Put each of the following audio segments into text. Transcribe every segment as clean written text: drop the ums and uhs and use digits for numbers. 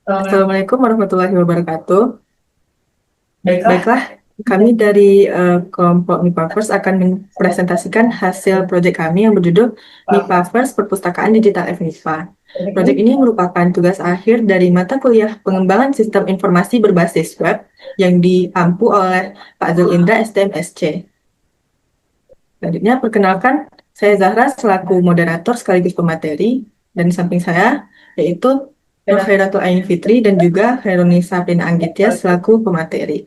Assalamualaikum warahmatullahi wabarakatuh. Baiklah, Baiklah, kami dari kelompok MIPA First akan mempresentasikan hasil proyek kami yang berjudul MIPA First Perpustakaan Digital FMIPA. Proyek ini merupakan tugas akhir dari mata kuliah pengembangan sistem informasi berbasis web yang diampu oleh Pak Zul Indra STMSC. Selanjutnya, perkenalkan, saya Zahra selaku moderator sekaligus pemateri, dan di samping saya yaitu Nur Khairatul Ain Fitri dan juga Khairunisa Prina Anggitya selaku pemateri.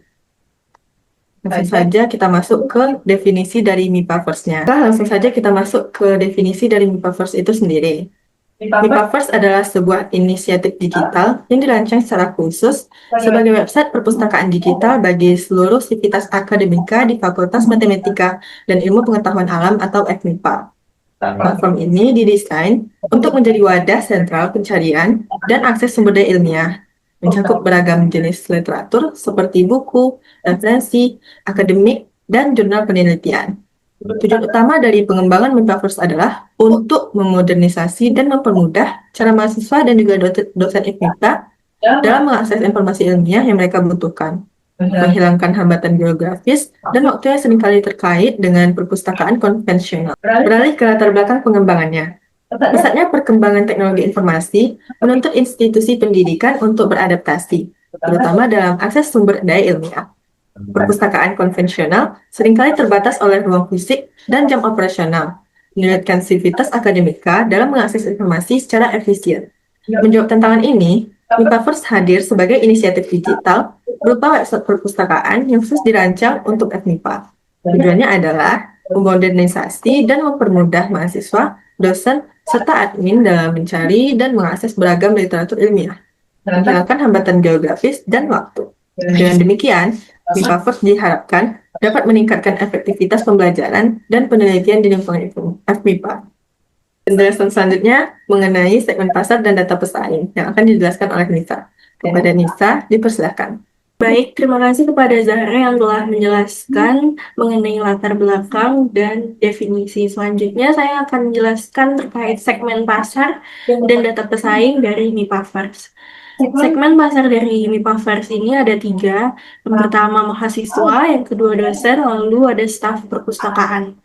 Langsung saja kita masuk ke definisi dari MIPA First-nya. Langsung saja kita masuk ke definisi dari MIPA First itu sendiri. MIPA First adalah sebuah inisiatif digital yang dirancang secara khusus sebagai website perpustakaan digital bagi seluruh sivitas akademika di Fakultas Matematika dan Ilmu Pengetahuan Alam atau FMIPA. Platform ini didesain untuk menjadi wadah sentral pencarian dan akses sumber daya ilmiah, mencakup beragam jenis literatur seperti buku, referensi, akademik, dan jurnal penelitian. Tujuan utama dari pengembangan Metaverse adalah untuk memodernisasi dan mempermudah cara mahasiswa dan juga dosen FMIPA dalam mengakses informasi ilmiah yang mereka butuhkan, menghilangkan hambatan geografis dan waktu yang seringkali terkait dengan perpustakaan konvensional. Beralih ke latar belakang pengembangannya. Pesatnya perkembangan teknologi informasi menuntut institusi pendidikan untuk beradaptasi, terutama dalam akses sumber daya ilmiah. Perpustakaan konvensional seringkali terbatas oleh ruang fisik dan jam operasional, menyulitkan sivitas akademika dalam mengakses informasi secara efisien. Menjawab tantangan ini, Metaverse hadir sebagai inisiatif digital berupa website perpustakaan yang khusus dirancang untuk FMIPA. Tujuannya adalah memodernisasi dan mempermudah mahasiswa, dosen, serta admin dalam mencari dan mengakses beragam literatur ilmiah, menghilangkan hambatan geografis dan waktu. Dengan demikian, Metaverse diharapkan dapat meningkatkan efektivitas pembelajaran dan penelitian di lingkungan FMIPA. Penjelasan selanjutnya mengenai segmen pasar dan data pesaing yang akan dijelaskan oleh Nisa. Kepada Nisa, dipersilakan. baik. Terima kasih kepada Zahra yang telah menjelaskan mengenai latar belakang dan definisi. Selanjutnya, saya akan menjelaskan terkait segmen pasar dan data pesaing dari MIPAVERS. Segmen pasar dari MIPAVERS ini ada tiga. Yang pertama mahasiswa, yang kedua dosen, lalu ada staf perpustakaan.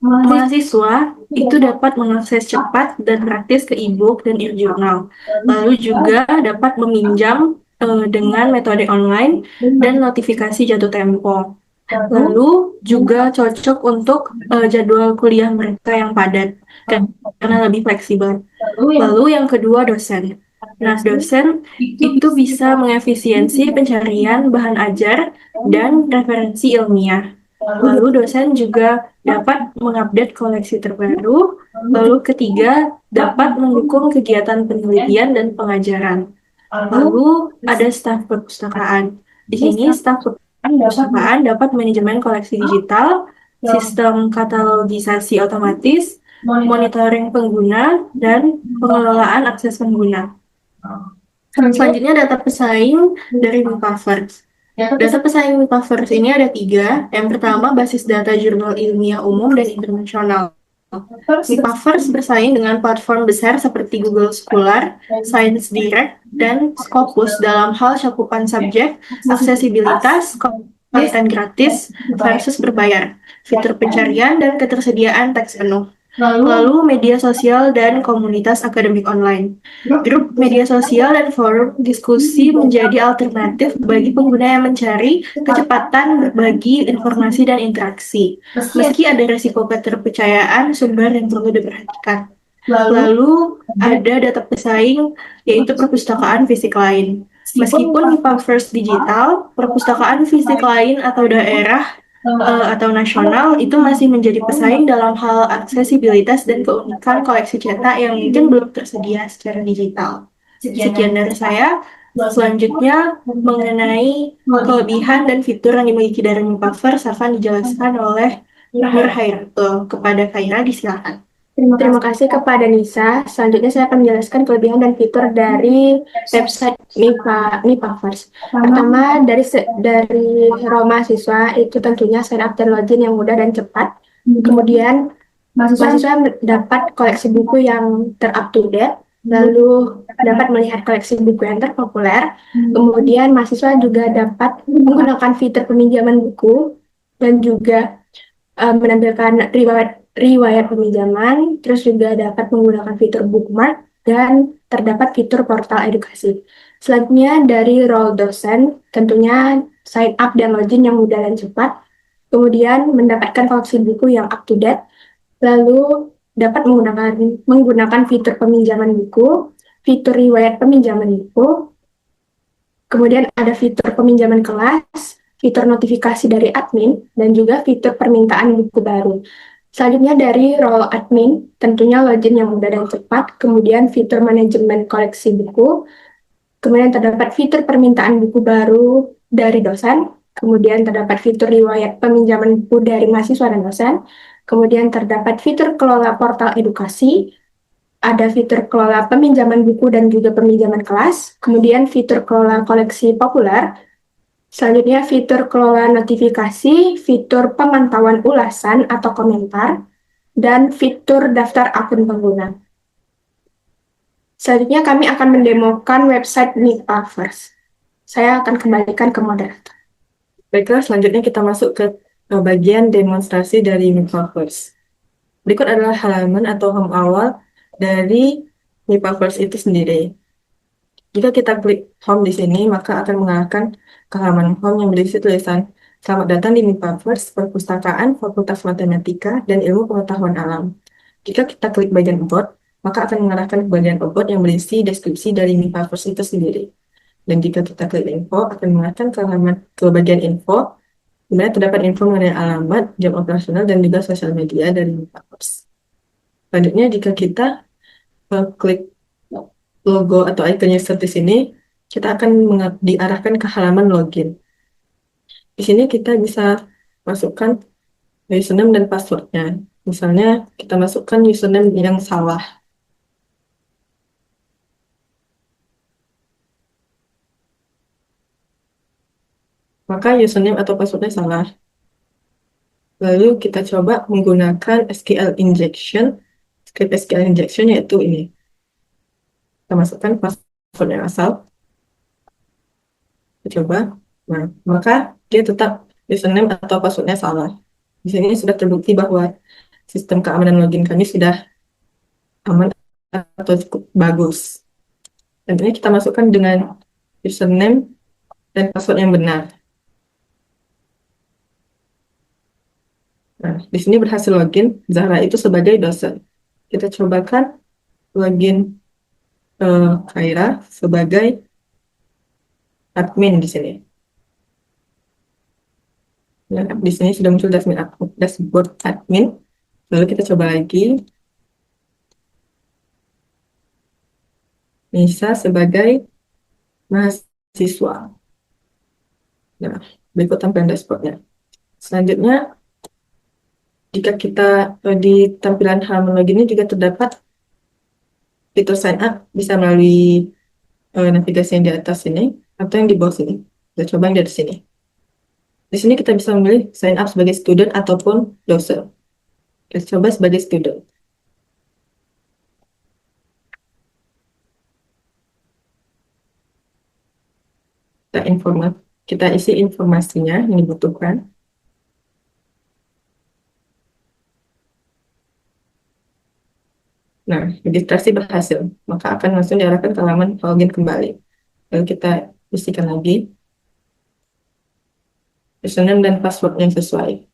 Mahasiswa itu dapat mengakses cepat dan praktis ke e-book dan e-journal. Lalu juga dapat meminjam dengan metode online dan notifikasi jatuh tempo. Lalu juga cocok untuk jadwal kuliah mereka yang padat karena lebih fleksibel. Lalu yang kedua dosen. Nah, dosen itu bisa mengefisiensi pencarian bahan ajar dan referensi ilmiah. Lalu dosen juga dapat mengupdate koleksi terbaru. Lalu ketiga, dapat mendukung kegiatan penelitian dan pengajaran. Lalu ada staf perpustakaan. Di sini staf perpustakaan dapat manajemen koleksi digital, sistem katalogisasi otomatis, monitoring pengguna, dan pengelolaan akses pengguna. Selanjutnya data pesaing dari Metaverse. Data pesaing Metaverse ini ada tiga. Yang pertama, basis data jurnal ilmiah umum dan internasional. Metaverse bersaing dengan platform besar seperti Google Scholar, Science Direct, dan Scopus dalam hal cakupan subjek, aksesibilitas, konten gratis versus berbayar, fitur pencarian, dan ketersediaan teks penuh. Lalu media sosial dan komunitas akademik online. Grup media sosial dan forum diskusi menjadi alternatif bagi pengguna yang mencari kecepatan berbagi informasi dan interaksi. Meski ada risiko keterpercayaan sumber yang perlu diperhatikan. Lalu ada data pesaing yaitu perpustakaan fisik lain. Meskipun MIPA First digital, perpustakaan fisik lain atau daerah atau nasional itu masih menjadi pesaing dalam hal aksesibilitas dan keunikan koleksi cetak yang mungkin belum tersedia secara digital. Sekian dari saya. Selanjutnya mengenai kelebihan dan fitur yang dimiliki dari Mipaverse akan dijelaskan oleh Nur Hairatul. Kepada Khaira, disilakan. Terima kasih kepada Nisa. Selanjutnya saya akan menjelaskan kelebihan dan fitur dari website MIPAverse. Pertama, dari hero mahasiswa itu tentunya sign up dan login yang mudah dan cepat. Kemudian mahasiswa dapat koleksi buku yang ter-up to date. lalu dapat melihat koleksi buku yang terpopuler. Kemudian mahasiswa juga dapat menggunakan fitur peminjaman buku dan juga menampilkan riwayat peminjaman, terus juga dapat menggunakan fitur bookmark dan terdapat fitur portal edukasi. Selanjutnya dari role dosen, tentunya sign up dan login yang mudah dan cepat. Kemudian mendapatkan koleksi buku yang up to date, lalu dapat menggunakan fitur peminjaman buku, fitur riwayat peminjaman buku, kemudian ada fitur peminjaman kelas, fitur notifikasi dari admin, dan juga fitur permintaan buku baru. Selanjutnya dari role admin, tentunya login yang mudah dan cepat, kemudian fitur manajemen koleksi buku, kemudian terdapat fitur permintaan buku baru dari dosen, kemudian terdapat fitur riwayat peminjaman buku dari mahasiswa dan dosen, kemudian terdapat fitur kelola portal edukasi, ada fitur kelola peminjaman buku dan juga peminjaman kelas, kemudian fitur kelola koleksi populer, selanjutnya fitur kelola notifikasi, fitur pemantauan ulasan atau komentar, dan fitur daftar akun pengguna. Selanjutnya kami akan mendemokan website MIPA First. Saya akan kembalikan ke moderator. Baiklah, selanjutnya kita masuk ke bagian demonstrasi dari MIPA First. Berikut adalah halaman atau home awal dari MIPA First itu sendiri. Jika kita klik home di sini, maka akan mengarahkan ke halaman home yang berisi tulisan "Selamat datang di MIPA First, Perpustakaan Fakultas Matematika dan Ilmu Pengetahuan Alam." Jika kita klik bagian about, maka akan mengarahkan ke bagian about yang berisi deskripsi dari MIPA First itu sendiri. Dan jika kita klik info, akan mengarahkan ke bagian info, di mana terdapat info mengenai alamat, jam operasional, dan juga sosial media dari MIPA First. Selanjutnya, jika kita klik logo atau icon user di sini, kita akan diarahkan ke halaman login. Di sini kita bisa masukkan username dan passwordnya. Misalnya, kita masukkan username yang salah. Maka username atau passwordnya salah. Lalu kita coba menggunakan SQL injection. Script SQL injection yaitu ini. Kita masukkan password yang asal. Kita coba. Nah, maka dia tetap username atau passwordnya salah. Di sini sudah terbukti bahwa sistem keamanan login kami sudah aman atau cukup bagus. Tentunya kita masukkan dengan username dan password yang benar. Nah, di sini berhasil login Zahra itu sebagai dosen. Kita cobakan login Khaira sebagai admin di sini. Nah, di sini sudah muncul dashboard admin. Lalu kita coba lagi. Nisa sebagai mahasiswa. Nah, berikut tampilan dashboardnya. Selanjutnya, jika kita di tampilan halaman login ini juga terdapat fitur sign up, bisa melalui navigasi yang di atas sini atau yang di bawah sini. Kita coba yang dari sini. Di sini kita bisa memilih sign up sebagai student ataupun dosen. Kita coba sebagai student. Kita isi informasinya yang dibutuhkan. Nah, registrasi berhasil, maka akan langsung diarahkan ke halaman login kembali. Lalu kita isikan lagi username dan password yang sesuai.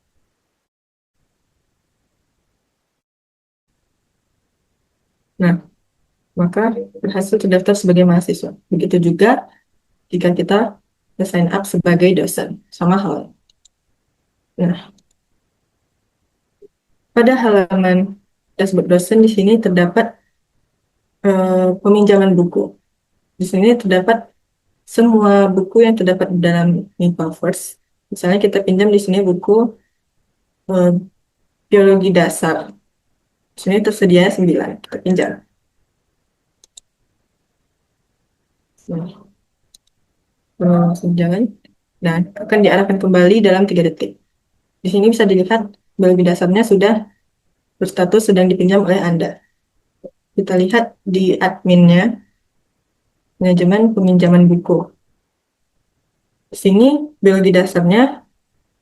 Nah, maka berhasil terdaftar sebagai mahasiswa. Begitu juga jika kita sign up sebagai dosen, sama hal. Nah, pada halaman dashboard dosen di sini terdapat peminjaman buku. Di sini terdapat semua buku yang terdapat di dalam MIPA First. Misalnya kita pinjam di sini buku biologi dasar. Di sini tersedia 9, kita pinjam. Jangan. Nah, akan diarahkan kembali dalam 3 detik. Di sini bisa dilihat biologi dasarnya sudah berstatus sedang dipinjam oleh Anda. kita lihat di adminnya, manajemen peminjaman buku. Di sini biologi dasarnya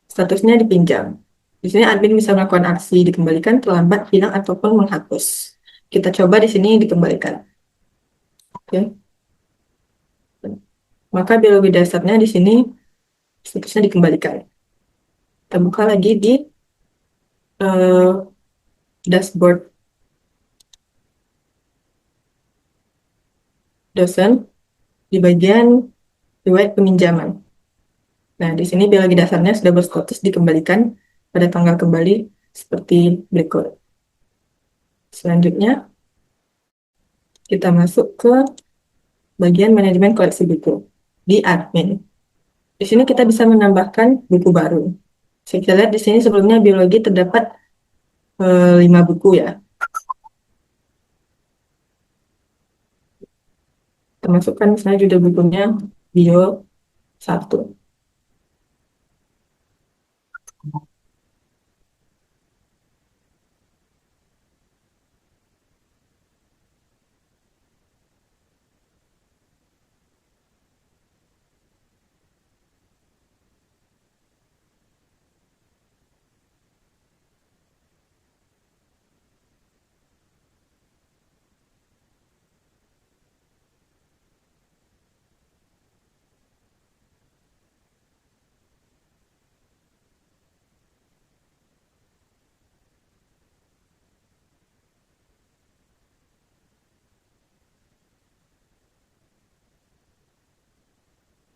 statusnya dipinjam. Di sini admin bisa melakukan aksi dikembalikan, terlambat, hilang, ataupun menghapus. Kita coba di sini dikembalikan. Oke. Maka biologi dasarnya di sini statusnya dikembalikan. Kita buka lagi di dashboard dosen di bagian riwayat peminjaman. Nah, di sini biologi dasarnya sudah berstatus dikembalikan pada tanggal kembali seperti berikut. Selanjutnya, kita masuk ke bagian manajemen koleksi buku di admin. Di sini kita bisa menambahkan buku baru. Kita lihat di sini sebelumnya biologi terdapat 5 buku ya. Kita masukkan misalnya judul bukunya Bio 1.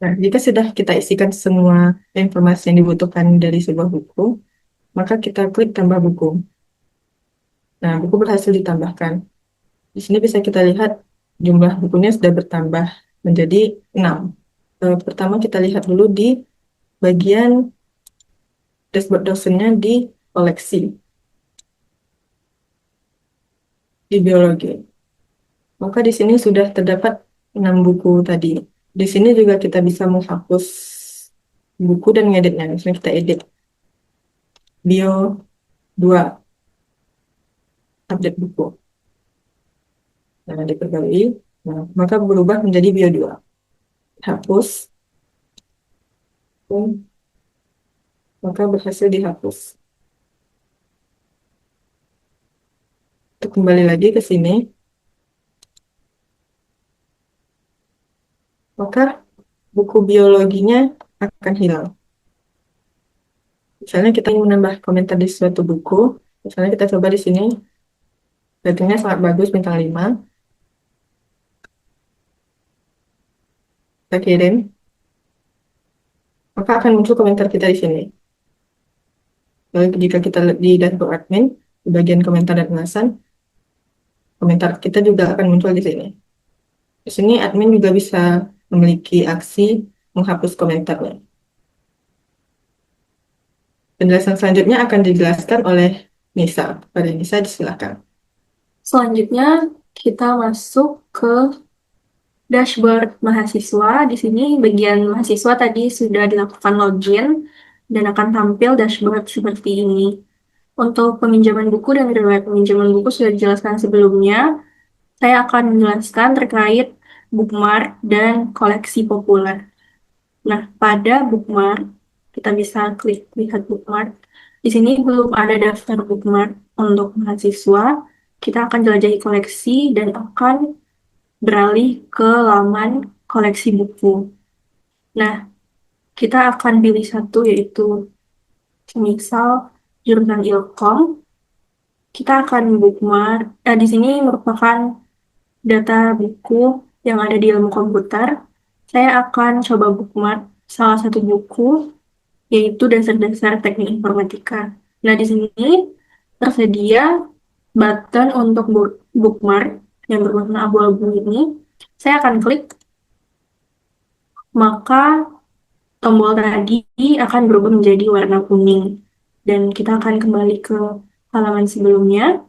Nah, jika sudah kita isikan semua informasi yang dibutuhkan dari sebuah buku, maka kita klik tambah buku. Nah, buku berhasil ditambahkan. Di sini bisa kita lihat jumlah bukunya sudah bertambah menjadi 6. Pertama kita lihat dulu di bagian dashboard dosennya di koleksi di biologi. Maka di sini sudah terdapat 6 buku tadi. Di sini juga kita bisa menghapus buku dan ngeditnya. Misalnya kita edit bio 2 update buku. Nah, diperbarui. Nah, maka berubah menjadi bio 2. Hapus. Maka berhasil dihapus. Untuk kembali lagi ke sini, maka buku biologinya akan hilang. Misalnya kita ingin menambah komentar di suatu buku, misalnya kita coba di sini, ratingnya sangat bagus, bintang 5. Kita kirim, maka akan muncul komentar kita di sini. Lalu jika kita lihat di dashboard admin, di bagian komentar dan ulasan, komentar kita juga akan muncul di sini. Di sini admin juga bisa memiliki aksi menghapus komentarnya. Penjelasan selanjutnya akan dijelaskan oleh Nisa. Pada Nisa, disilakan. Selanjutnya kita masuk ke dashboard mahasiswa. Di sini bagian mahasiswa tadi sudah dilakukan login dan akan tampil dashboard seperti ini. Untuk peminjaman buku dan riwayat peminjaman buku sudah dijelaskan sebelumnya. Saya akan menjelaskan terkait bookmark dan koleksi populer. Nah, pada bookmark, kita bisa klik lihat bookmark. Di sini belum ada daftar bookmark untuk mahasiswa. Kita akan jelajahi koleksi dan akan beralih ke laman koleksi buku. Nah, kita akan pilih satu, yaitu misal jurnal Ilkom. Kita akan bookmark. Di sini merupakan data buku yang ada di ilmu komputer. Saya akan coba bookmark salah satu buku, yaitu dasar-dasar teknik informatika. Nah, di sini tersedia button untuk bookmark yang berwarna abu-abu ini. Saya akan klik, maka tombol tadi akan berubah menjadi warna kuning. Dan kita akan kembali ke halaman sebelumnya.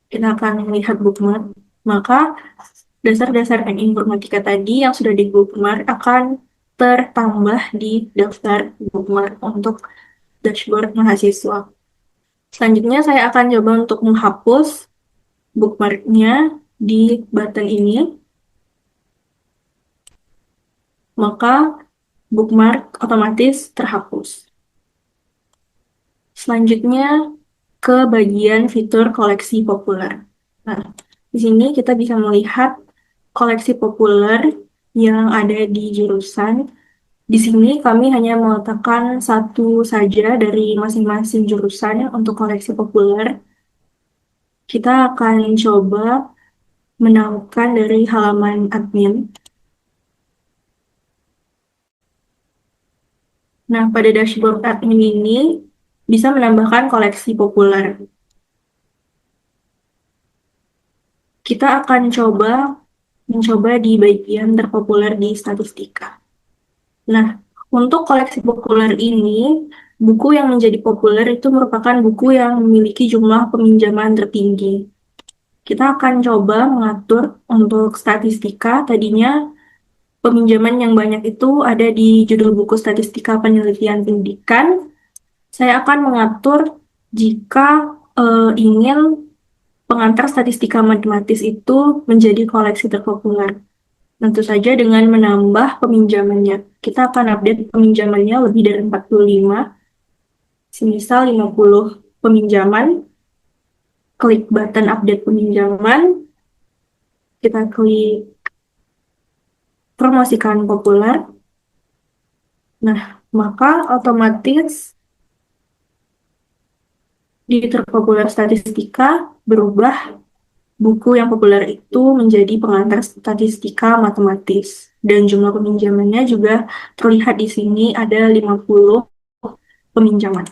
Kita akan melihat bookmark. Maka dasar-dasar teknik informatika tadi yang sudah di bookmark akan tertambah di daftar bookmark untuk dashboard mahasiswa. Selanjutnya saya akan coba untuk menghapus bookmarknya di button ini. Maka bookmark otomatis terhapus. Selanjutnya ke bagian fitur koleksi populer. Nah, di sini kita bisa melihat koleksi populer yang ada di jurusan. Di sini kami hanya meletakkan satu saja dari masing-masing jurusan untuk koleksi populer. Kita akan coba menautkan dari halaman admin. Nah, pada dashboard admin ini bisa menambahkan koleksi populer. Kita akan mencoba di bagian terpopuler di statistika. Nah, untuk koleksi populer ini, buku yang menjadi populer itu merupakan buku yang memiliki jumlah peminjaman tertinggi. Kita akan coba mengatur untuk statistika, tadinya peminjaman yang banyak itu ada di judul buku statistika penelitian pendidikan. Saya akan mengatur jika ingin pengantar statistika matematis itu menjadi koleksi terpopuler. Tentu saja dengan menambah peminjamannya. Kita akan update peminjamannya lebih dari 45. Semisal 50 peminjaman, klik button update peminjaman, kita klik promosikan populer. Nah, maka otomatis di terpopuler statistika berubah buku yang populer itu menjadi pengantar statistika matematis. Dan jumlah peminjamannya juga terlihat di sini ada 50 peminjaman.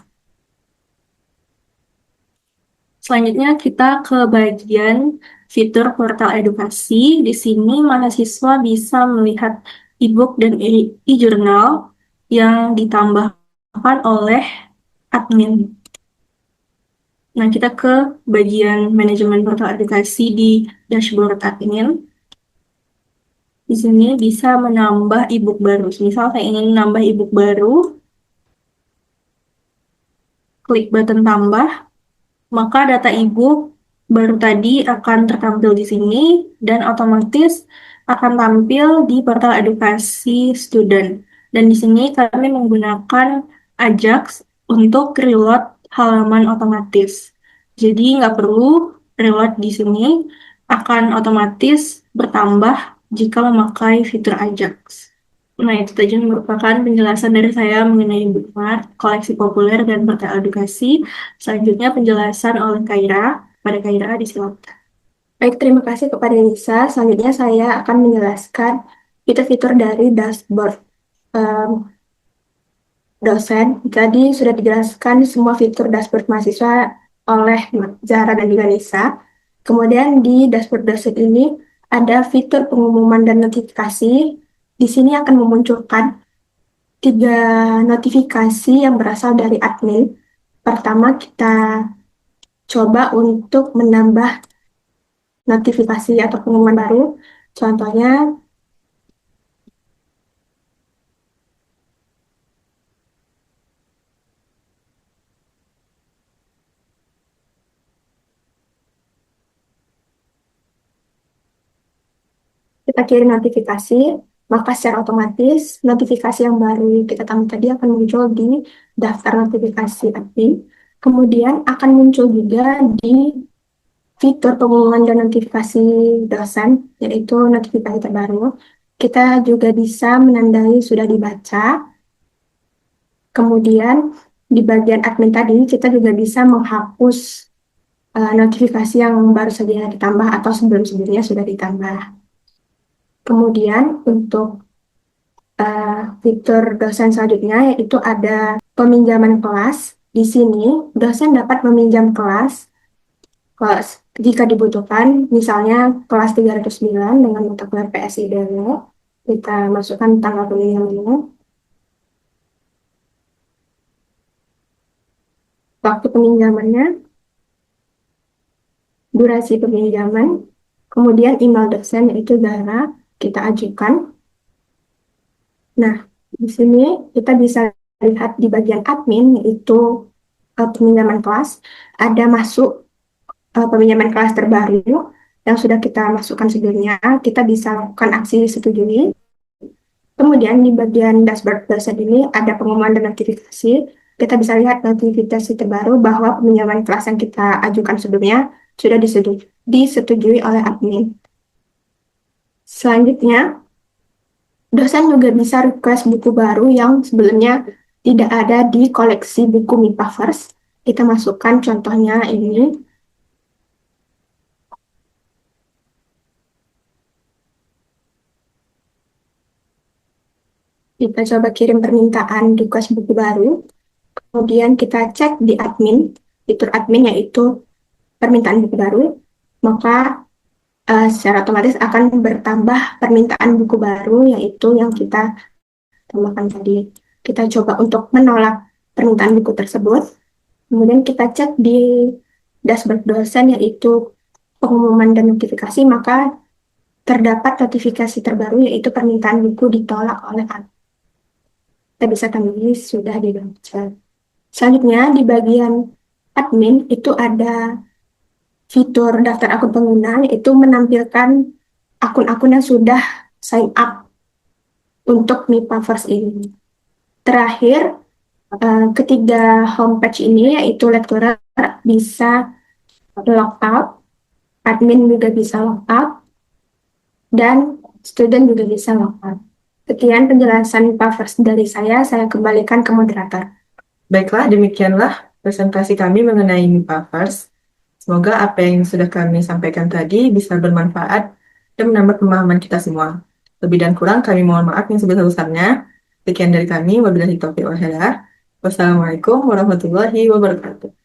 Selanjutnya kita ke bagian fitur portal edukasi. Di sini mahasiswa bisa melihat e-book dan e-jurnal yang ditambahkan oleh admin. Nah, kita ke bagian manajemen portal edukasi di dashboard admin. Di sini bisa menambah e-book baru. Misal saya ingin menambah e-book baru, klik button tambah, maka data e-book baru tadi akan tertampil di sini dan otomatis akan tampil di portal edukasi student. Dan di sini kami menggunakan Ajax untuk reload halaman otomatis. Jadi nggak perlu reload di sini, akan otomatis bertambah jika memakai fitur Ajax. Nah, itu tadi merupakan penjelasan dari saya mengenai bookmark, koleksi populer, dan portal edukasi. Selanjutnya penjelasan oleh Kaira. Pada Kaira, disilakan. Baik, terima kasih kepada Nisa. Selanjutnya saya akan menjelaskan fitur-fitur dari dashboard dosen. Tadi sudah dijelaskan semua fitur dashboard mahasiswa oleh Zahra dan juga Nisa. Kemudian di dashboard dosen ini ada fitur pengumuman dan notifikasi. Di sini akan memunculkan 3 notifikasi yang berasal dari admin. Pertama, kita coba untuk menambah notifikasi atau pengumuman baru. Contohnya, kita kirim notifikasi, maka secara otomatis notifikasi yang baru kita tambah tadi akan muncul di daftar notifikasi admin. Kemudian akan muncul juga di fitur pengumuman dan notifikasi dosen, yaitu notifikasi terbaru. Kita juga bisa menandai sudah dibaca. Kemudian di bagian admin tadi kita juga bisa menghapus notifikasi yang baru saja ditambah atau sebelum-sebelumnya sudah ditambah. Kemudian untuk fitur dosen selanjutnya yaitu ada peminjaman kelas. Di sini dosen dapat meminjam kelas jika dibutuhkan, misalnya kelas 309 dengan mata kuliah PSIDW, kita masukkan tanggal peminjamannya, waktu peminjamannya, durasi peminjaman, kemudian email dosen yaitu Zahra, kita ajukan. Nah, di sini kita bisa lihat di bagian admin yaitu peminjaman kelas, ada masuk peminjaman kelas terbaru yang sudah kita masukkan sebelumnya, kita bisa lakukan aksi setujui. Kemudian di bagian dashboard dosen ini ada pengumuman dan notifikasi. Kita bisa lihat notifikasi terbaru bahwa peminjaman kelas yang kita ajukan sebelumnya sudah disetujui oleh admin. Selanjutnya, dosen juga bisa request buku baru yang sebelumnya tidak ada di koleksi buku MIPA First. Kita masukkan contohnya ini. Kita coba kirim permintaan request buku baru. Kemudian kita cek di admin, fitur admin yaitu permintaan buku baru. Maka secara otomatis akan bertambah permintaan buku baru yaitu yang kita tambahkan tadi. Kita coba untuk menolak permintaan buku tersebut. Kemudian kita cek di dashboard dosen yaitu pengumuman dan notifikasi, maka terdapat notifikasi terbaru yaitu permintaan buku ditolak oleh admin. Kita bisa tandai sudah dibaca. Selanjutnya di bagian admin itu ada fitur daftar akun pengguna, yaitu menampilkan akun-akun yang sudah sign up untuk MIPA First ini. Terakhir, ketiga homepage ini yaitu lecturer bisa log out, admin juga bisa log out, dan student juga bisa log out. Sekian penjelasan MIPA First dari saya kembalikan ke moderator. Baiklah, demikianlah presentasi kami mengenai MIPA First. Semoga apa yang sudah kami sampaikan tadi bisa bermanfaat dan menambah pemahaman kita semua. Lebih dan kurang kami mohon maaf yang sebesar-besarnya. Sekian dari kami, wabillahi taufiq wal hidayah. Wassalamualaikum warahmatullahi wabarakatuh.